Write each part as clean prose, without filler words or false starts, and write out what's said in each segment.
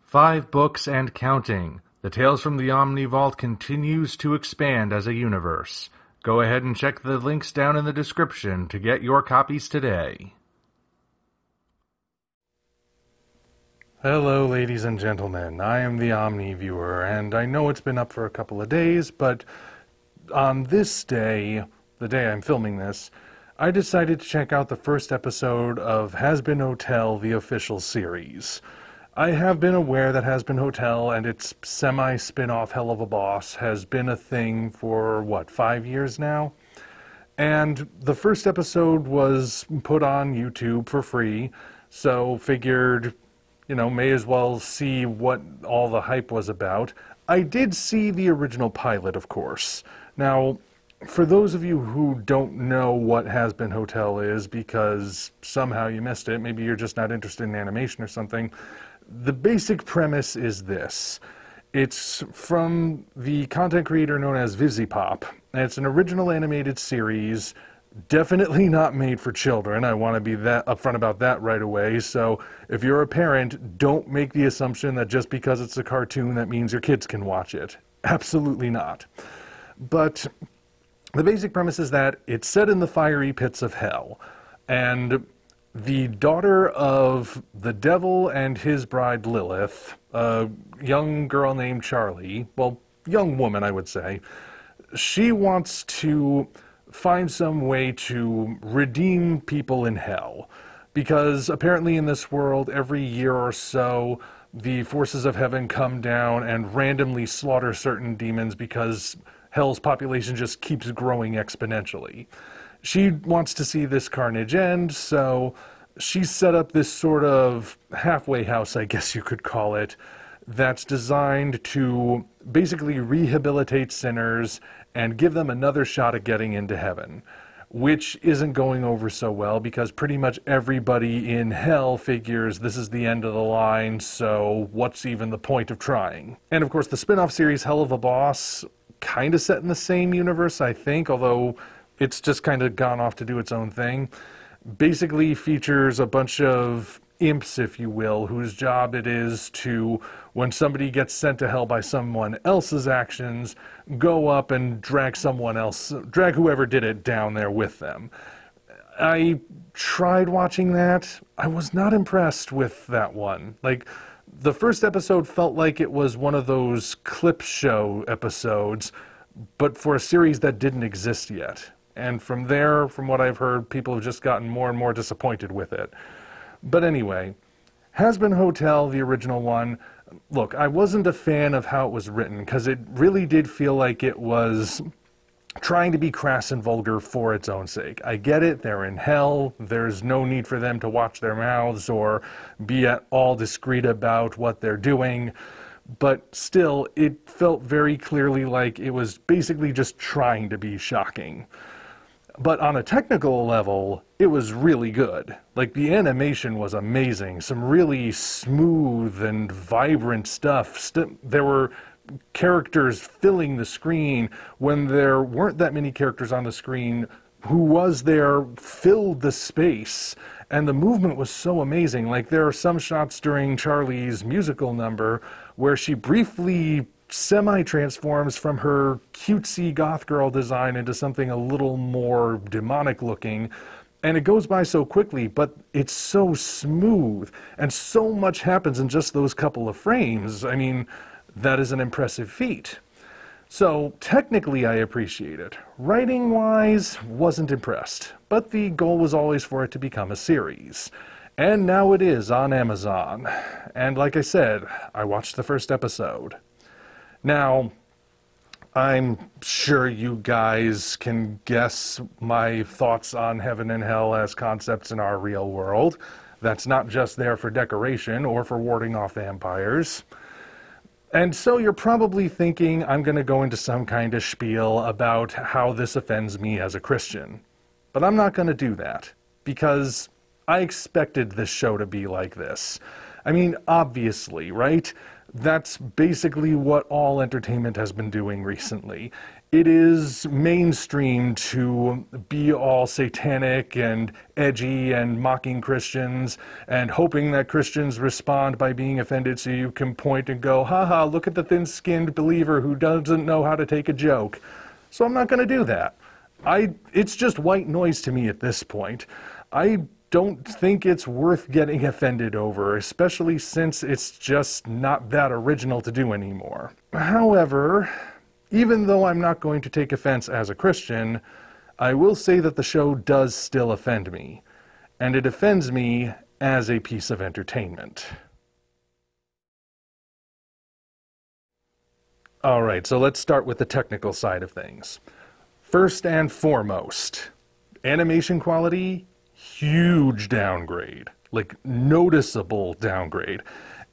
5 books and counting. The Tales from the Omni Vault continues to expand as a universe. Go ahead and check the links down in the description to get your copies today. Hello, ladies and gentlemen. I am the Omni Viewer, and I know it's been up for a couple of days, but on this day, the day I'm filming this, I decided to check out the first episode of HAZBIN Hotel, the official series. I have been aware that HAZBIN Hotel and its semi-spin-off Hell of a Boss has been a thing for, 5 years now? And the first episode was put on YouTube for free, so figured, may as well see what all the hype was about. I did see the original pilot, of course. Now, for those of you who don't know what HAZBIN Hotel is because somehow you missed it, maybe you're just not interested in animation or something, the basic premise is this. It's from the content creator known as VivziePop, and it's an original animated series, definitely not made for children. I want to be that upfront about that right away, so if you're a parent, don't make the assumption that just because it's a cartoon that means your kids can watch it. Absolutely not. But the basic premise is that it's set in the fiery pits of hell, and the daughter of the devil and his bride Lilith, a young girl named Charlie, young woman I would say, she wants to find some way to redeem people in hell. Because apparently in this world, every year or so, the forces of heaven come down and randomly slaughter certain demons because hell's population just keeps growing exponentially. She wants to see this carnage end, so she set up this sort of halfway house, I guess you could call it, that's designed to basically rehabilitate sinners and give them another shot at getting into heaven, which isn't going over so well because pretty much everybody in hell figures this is the end of the line, so what's even the point of trying? And of course the spin-off series Hell of a Boss, kind of set in the same universe, I think, although it's just kind of gone off to do its own thing, basically features a bunch of imps, if you will, whose job it is to, when somebody gets sent to hell by someone else's actions, go up and drag whoever did it down there with them. I tried watching that. I was not impressed with that one. The first episode felt like it was one of those clip show episodes, but for a series that didn't exist yet. And from there, from what I've heard, people have just gotten more and more disappointed with it. But anyway, HAZBIN Hotel, the original one, look, I wasn't a fan of how it was written, because it really did feel like it was trying to be crass and vulgar for its own sake. I get it, they're in hell, there's no need for them to watch their mouths or be at all discreet about what they're doing, but still, it felt very clearly like it was basically just trying to be shocking. But on a technical level, it was really good. The animation was amazing, some really smooth and vibrant stuff. There were characters filling the screen when there weren't that many characters on the screen. Who was there filled the space, and the movement was so amazing. There are some shots during Charlie's musical number where she briefly semi-transforms from her cutesy goth girl design into something a little more demonic looking, and it goes by so quickly, but it's so smooth, and so much happens in just those couple of frames. I mean, that is an impressive feat. So, technically I appreciate it. Writing-wise, wasn't impressed, but the goal was always for it to become a series. And now it is on Amazon. And like I said, I watched the first episode. Now, I'm sure you guys can guess my thoughts on heaven and hell as concepts in our real world. That's not just there for decoration or for warding off vampires. And so you're probably thinking I'm going to go into some kind of spiel about how this offends me as a Christian. But I'm not going to do that, because I expected this show to be like this. I mean, obviously, right? That's basically what all entertainment has been doing recently. it is mainstream to be all satanic and edgy and mocking Christians and hoping that Christians respond by being offended so you can point and go, haha, look at the thin-skinned believer who doesn't know how to take a joke. So I'm not going to do that. It's just white noise to me at this point. I don't think it's worth getting offended over, especially since it's just not that original to do anymore. However, even though I'm not going to take offense as a Christian, I will say that the show does still offend me, and it offends me as a piece of entertainment. Alright, so let's start with the technical side of things. First and foremost, animation quality, huge downgrade, like noticeable downgrade.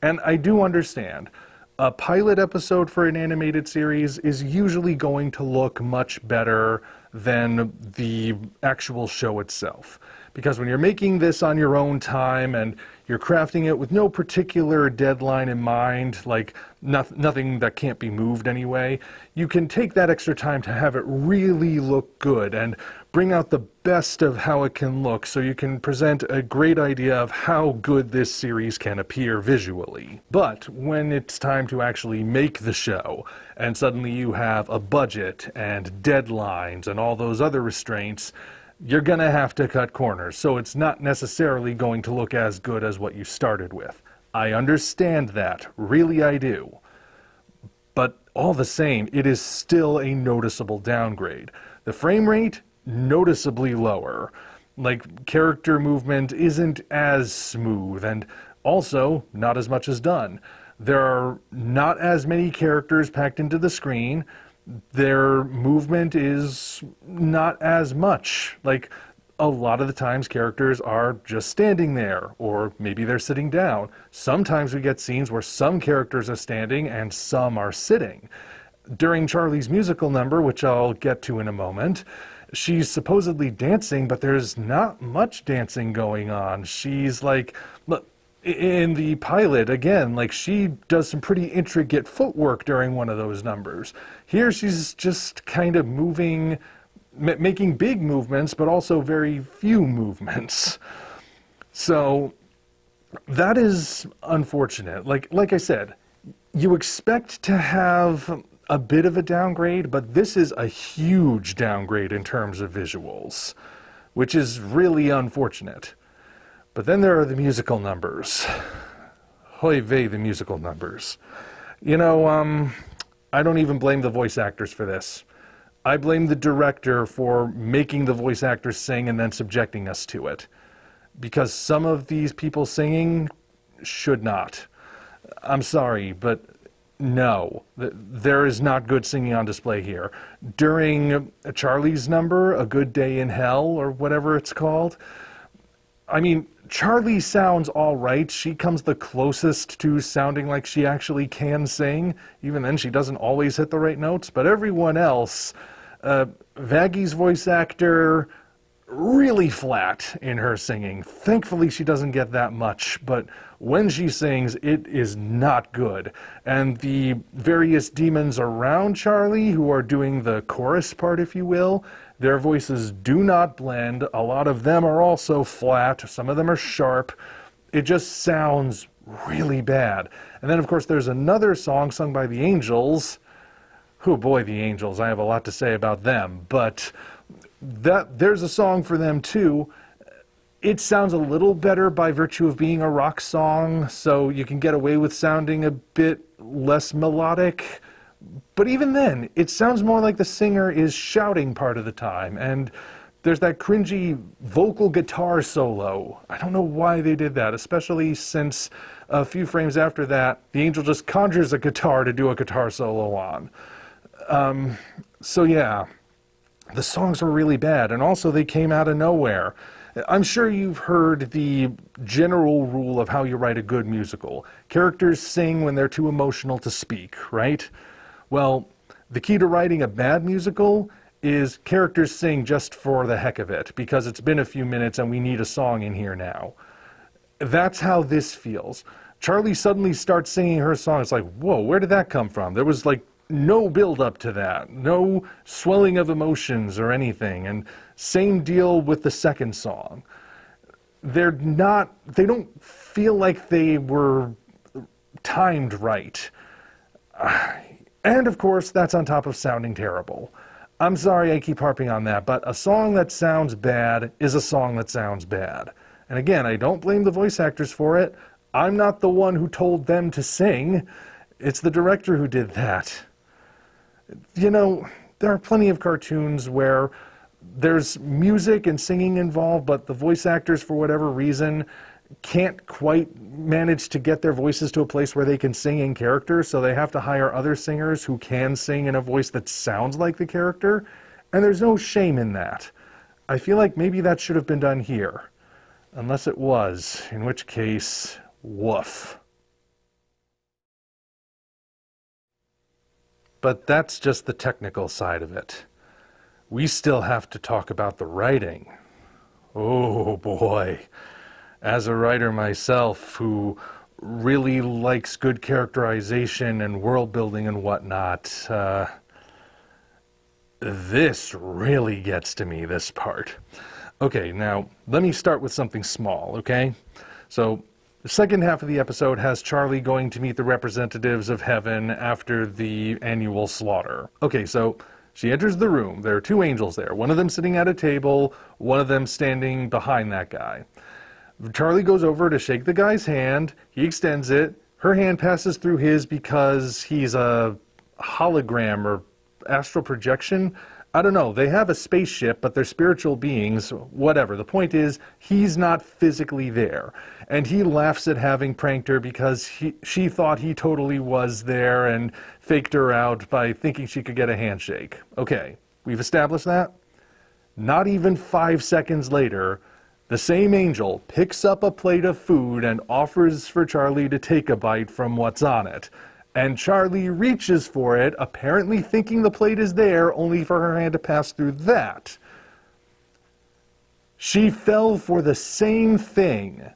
And I do understand, a pilot episode for an animated series is usually going to look much better than the actual show itself. Because when you're making this on your own time and you're crafting it with no particular deadline in mind, like nothing that can't be moved anyway, you can take that extra time to have it really look good and bring out the best of how it can look so you can present a great idea of how good this series can appear visually. But when it's time to actually make the show, and suddenly you have a budget and deadlines and all those other restraints, you're gonna have to cut corners, so it's not necessarily going to look as good as what you started with. I understand that, really I do. But all the same, it is still a noticeable downgrade. The frame rate, noticeably lower. Like, character movement isn't as smooth, and also, not as much is done. There are not as many characters packed into the screen. Their movement is not as much. Like, a lot of the times characters are just standing there, or maybe they're sitting down. Sometimes we get scenes where some characters are standing and some are sitting. During Charlie's musical number, which I'll get to in a moment, she's supposedly dancing, but there's not much dancing going on. She's like, look, in the pilot, again, like, she does some pretty intricate footwork during one of those numbers. Here she's just kind of moving, making big movements, but also very few movements. So that is unfortunate. Like I said, you expect to have a bit of a downgrade, but this is a huge downgrade in terms of visuals, which is really unfortunate. But then there are the musical numbers. Hoy vey, the musical numbers. You know, I don't even blame the voice actors for this. I blame the director for making the voice actors sing and then subjecting us to it. Because some of these people singing should not. I'm sorry, but no, there is not good singing on display here. During Charlie's number, A Good Day in Hell, or whatever it's called, I mean, Charlie sounds all right. She comes the closest to sounding like she actually can sing. Even then, she doesn't always hit the right notes. But everyone else, Vaggie's voice actor, really flat in her singing. Thankfully, she doesn't get that much, but when she sings, it is not good. And the various demons around Charlie, who are doing the chorus part, if you will, their voices do not blend. A lot of them are also flat. Some of them are sharp. It just sounds really bad. And then, of course, there's another song sung by the Angels. Oh boy, the Angels. I have a lot to say about them. But there's a song for them, too. It sounds a little better by virtue of being a rock song, so you can get away with sounding a bit less melodic. But even then, it sounds more like the singer is shouting part of the time, and there's that cringy vocal guitar solo. I don't know why they did that, especially since a few frames after that, the Angel just conjures a guitar to do a guitar solo on. So yeah, the songs were really bad, and also they came out of nowhere. I'm sure you've heard the general rule of how you write a good musical. Characters sing when they're too emotional to speak, right? Well, the key to writing a bad musical is characters sing just for the heck of it, because it's been a few minutes and we need a song in here now. That's how this feels. Charlie suddenly starts singing her song. It's like, whoa, where did that come from? There was like no build up to that, no swelling of emotions or anything. And same deal with the second song. They don't feel like they were timed right. And of course, that's on top of sounding terrible. I'm sorry I keep harping on that, but a song that sounds bad is a song that sounds bad. And again, I don't blame the voice actors for it. I'm not the one who told them to sing. It's the director who did that. You know, there are plenty of cartoons where there's music and singing involved, but the voice actors, for whatever reason, can't quite manage to get their voices to a place where they can sing in character, so they have to hire other singers who can sing in a voice that sounds like the character, and there's no shame in that. I feel like maybe that should have been done here. Unless it was, in which case, woof. But that's just the technical side of it. We still have to talk about the writing. Oh boy. As a writer myself who really likes good characterization and world building and whatnot, this really gets to me, this part. Okay, now let me start with something small, okay? So the second half of the episode has Charlie going to meet the representatives of heaven after the annual slaughter. Okay, so she enters the room. There are two angels there. One of them sitting at a table, one of them standing behind that guy. Charlie goes over to shake the guy's hand. He extends it. Her hand passes through his because he's a hologram or astral projection. I don't know. They have a spaceship, but they're spiritual beings. Whatever. The point is, he's not physically there. And he laughs at having pranked her because she thought he totally was there and faked her out by thinking she could get a handshake. Okay, we've established that. Not even 5 seconds later, the same angel picks up a plate of food and offers for Charlie to take a bite from what's on it. And Charlie reaches for it, apparently thinking the plate is there, only for her hand to pass through that. She fell for the same thing,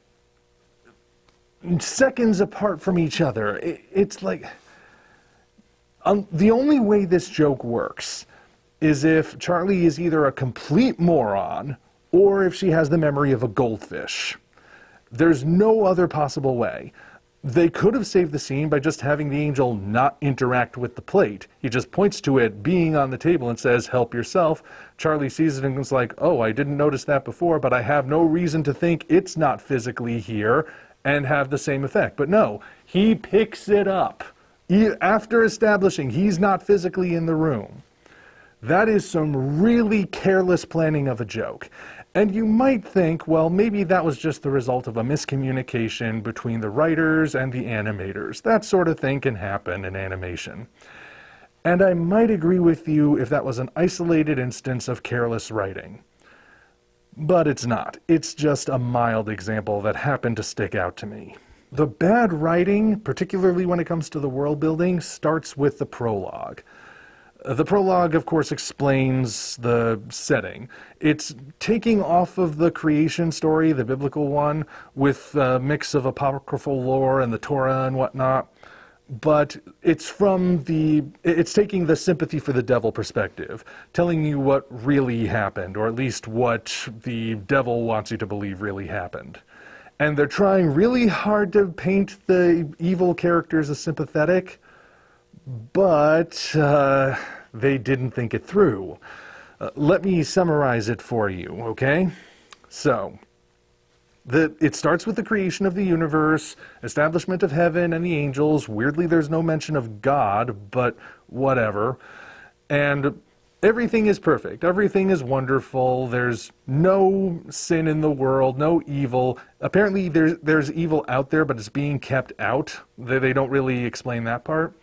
seconds apart from each other. It's like... the only way this joke works is if Charlie is either a complete moron or if she has the memory of a goldfish. There's no other possible way. They could have saved the scene by just having the angel not interact with the plate. He just points to it being on the table and says, "Help yourself." Charlie sees it and is like, "Oh, I didn't notice that before, but I have no reason to think it's not physically here," and have the same effect. But no, he picks it up after establishing he's not physically in the room. That is some really careless planning of a joke. And you might think, well, maybe that was just the result of a miscommunication between the writers and the animators. That sort of thing can happen in animation. And I might agree with you if that was an isolated instance of careless writing. But it's not. It's just a mild example that happened to stick out to me. The bad writing, particularly when it comes to the world building, starts with the prologue. The prologue, of course, explains the setting. It's taking off of the creation story, the biblical one, with a mix of apocryphal lore and the Torah and whatnot. But it's taking the sympathy for the devil perspective, telling you what really happened, or at least what the devil wants you to believe really happened. And they're trying really hard to paint the evil characters as sympathetic, but they didn't think it through. Let me summarize it for you, okay? So, it starts with the creation of the universe, establishment of heaven and the angels. Weirdly, there's no mention of God, but whatever. And everything is perfect. Everything is wonderful. There's no sin in the world, no evil. Apparently, there's evil out there, but it's being kept out. They don't really explain that part.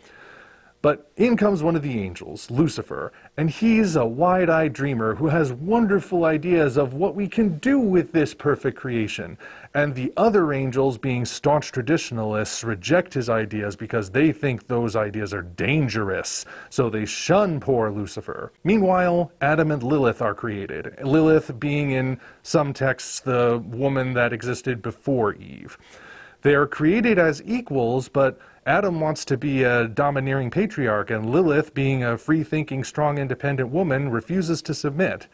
But in comes one of the angels, Lucifer, and he's a wide-eyed dreamer who has wonderful ideas of what we can do with this perfect creation. And the other angels, being staunch traditionalists, reject his ideas because they think those ideas are dangerous, so they shun poor Lucifer. Meanwhile, Adam and Lilith are created, Lilith being in some texts the woman that existed before Eve. They are created as equals, but Adam wants to be a domineering patriarch, and Lilith, being a free-thinking, strong, independent woman, refuses to submit.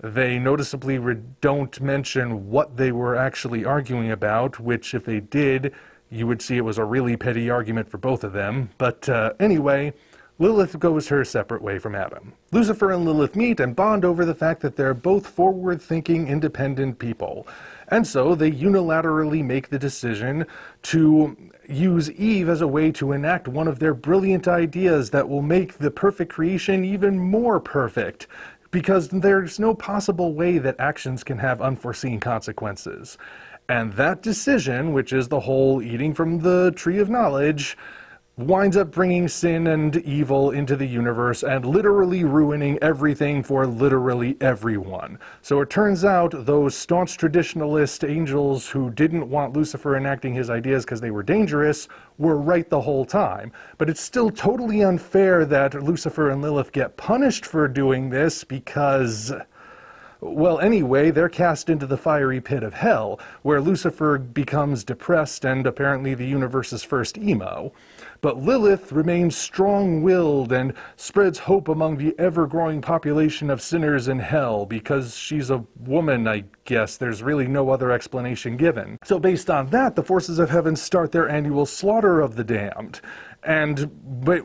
They noticeably don't mention what they were actually arguing about, which, if they did, you would see it was a really petty argument for both of them. But anyway, Lilith goes her separate way from Adam. Lucifer and Lilith meet and bond over the fact that they're both forward-thinking, independent people. And so they unilaterally make the decision to use Eve as a way to enact one of their brilliant ideas that will make the perfect creation even more perfect, because there's no possible way that actions can have unforeseen consequences. And that decision, which is the whole eating from the tree of knowledge, winds up bringing sin and evil into the universe and literally ruining everything for literally everyone. So it turns out those staunch traditionalist angels who didn't want Lucifer enacting his ideas because they were dangerous were right the whole time. But it's still totally unfair that Lucifer and Lilith get punished for doing this because, well, anyway, they're cast into the fiery pit of hell, where Lucifer becomes depressed and apparently the universe's first emo. But Lilith remains strong-willed and spreads hope among the ever-growing population of sinners in hell because she's a woman, I guess. There's really no other explanation given. So based on that, the forces of heaven start their annual slaughter of the damned, and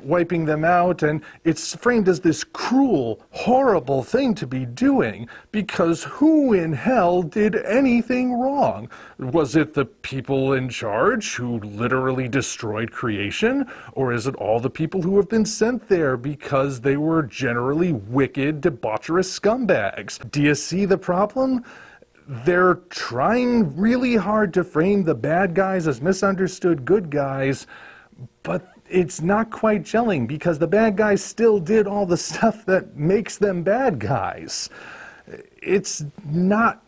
wiping them out, and it's framed as this cruel, horrible thing to be doing, because who in hell did anything wrong? Was it the people in charge who literally destroyed creation, or is it all the people who have been sent there because they were generally wicked, debaucherous scumbags? Do you see the problem? They're trying really hard to frame the bad guys as misunderstood good guys, but it's not quite gelling because the bad guys still did all the stuff that makes them bad guys. It's not...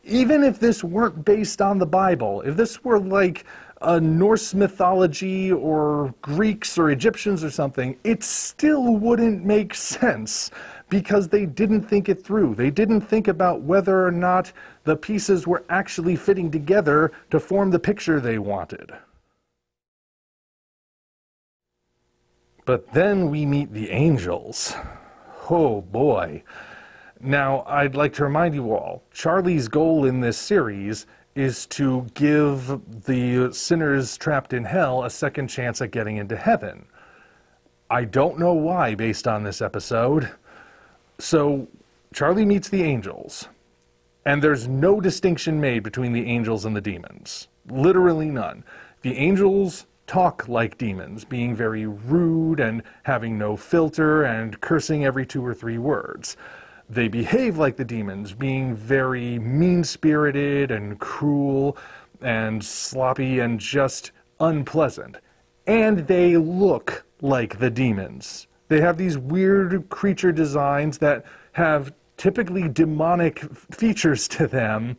Even if this weren't based on the Bible, if this were like a Norse mythology or Greeks or Egyptians or something, it still wouldn't make sense because they didn't think it through. They didn't think about whether or not the pieces were actually fitting together to form the picture they wanted. But then we meet the angels. Oh boy. Now, I'd like to remind you all, Charlie's goal in this series is to give the sinners trapped in hell a second chance at getting into heaven. I don't know why based on this episode. So, Charlie meets the angels, and there's no distinction made between the angels and the demons. Literally none. The angels talk like demons, being very rude and having no filter and cursing every 2 or 3 words. They behave like the demons, being very mean-spirited and cruel and sloppy and just unpleasant. And they look like the demons. They have these weird creature designs that have typically demonic features to them,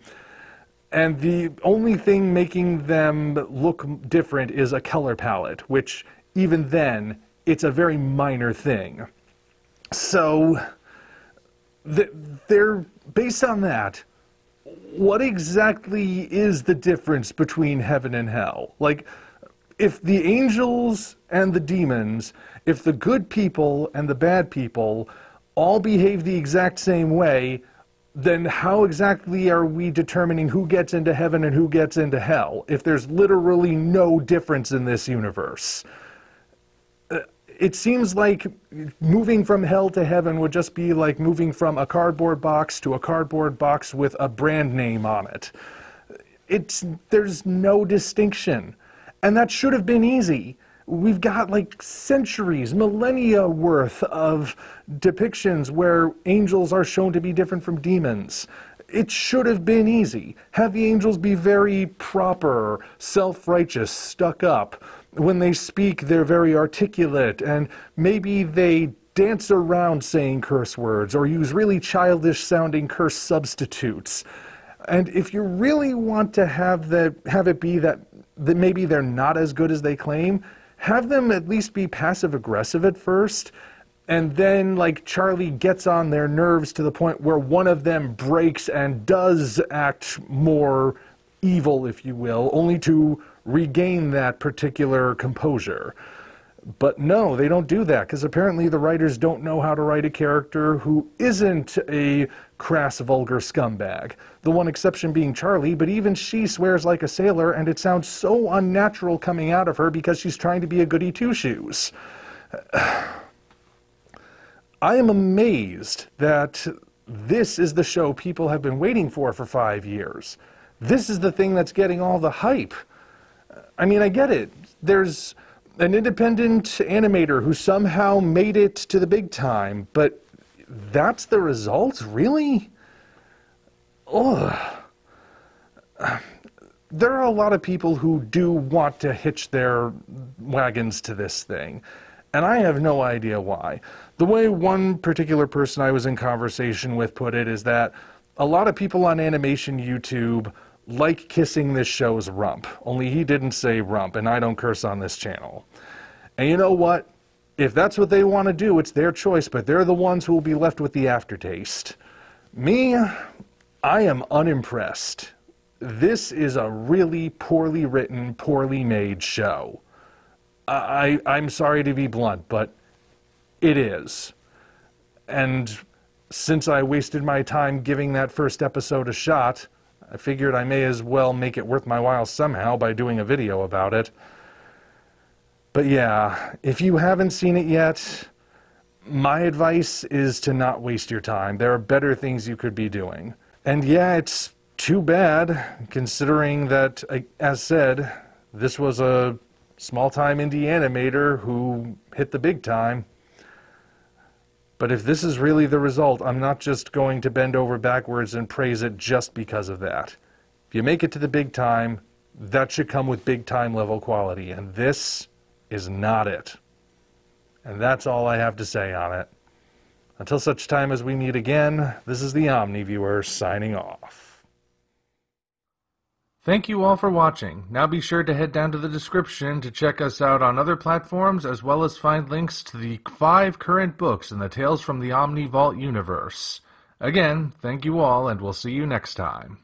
and the only thing making them look different is a color palette, which even then, it's a very minor thing. So, they're based on that. What exactly is the difference between heaven and hell? Like, if the angels and the demons, if the good people and the bad people all behave the exact same way, then how exactly are we determining who gets into heaven and who gets into hell, if there's literally no difference in this universe? It seems like moving from hell to heaven would just be like moving from a cardboard box to a cardboard box with a brand name on it. There's no distinction. And that should have been easy. We've got like centuries, millennia worth of depictions where angels are shown to be different from demons. It should have been easy. Have the angels be very proper, self-righteous, stuck up. When they speak, they're very articulate, and maybe they dance around saying curse words or use really childish-sounding curse substitutes. And if you really want to have it be that maybe they're not as good as they claim, have them at least be passive-aggressive at first, and then, like, Charlie gets on their nerves to the point where one of them breaks and does act more evil, if you will, only to regain that particular composure. But no, they don't do that, because apparently the writers don't know how to write a character who isn't a crass, vulgar scumbag. The one exception being Charlie, but even she swears like a sailor, and it sounds so unnatural coming out of her because she's trying to be a goody two-shoes. I am amazed that this is the show people have been waiting for 5 years. This is the thing that's getting all the hype. I mean, I get it. There's an independent animator who somehow made it to the big time, but that's the result? Really? Ugh. There are a lot of people who do want to hitch their wagons to this thing, and I have no idea why. The way one particular person I was in conversation with put it is that a lot of people on animation YouTube like kissing this show's rump, only he didn't say rump, and I don't curse on this channel. And you know what? If that's what they want to do, it's their choice, but they're the ones who will be left with the aftertaste. Me, I am unimpressed. This is a really poorly written, poorly made show. I'm sorry to be blunt, but it is. And since I wasted my time giving that first episode a shot, I figured I may as well make it worth my while somehow by doing a video about it. But yeah, if you haven't seen it yet, my advice is to not waste your time. There are better things you could be doing. And yeah, it's too bad, considering that, as said, this was a small-time indie animator who hit the big time. But if this is really the result, I'm not just going to bend over backwards and praise it just because of that. If you make it to the big time, that should come with big-time level quality, and this is not it. And that's all I have to say on it. Until such time as we meet again, this is the Omni Viewer signing off. Thank you all for watching. Now be sure to head down to the description to check us out on other platforms, as well as find links to the 5 current books in the Tales from the Omni Vault universe. Again, thank you all, and we'll see you next time.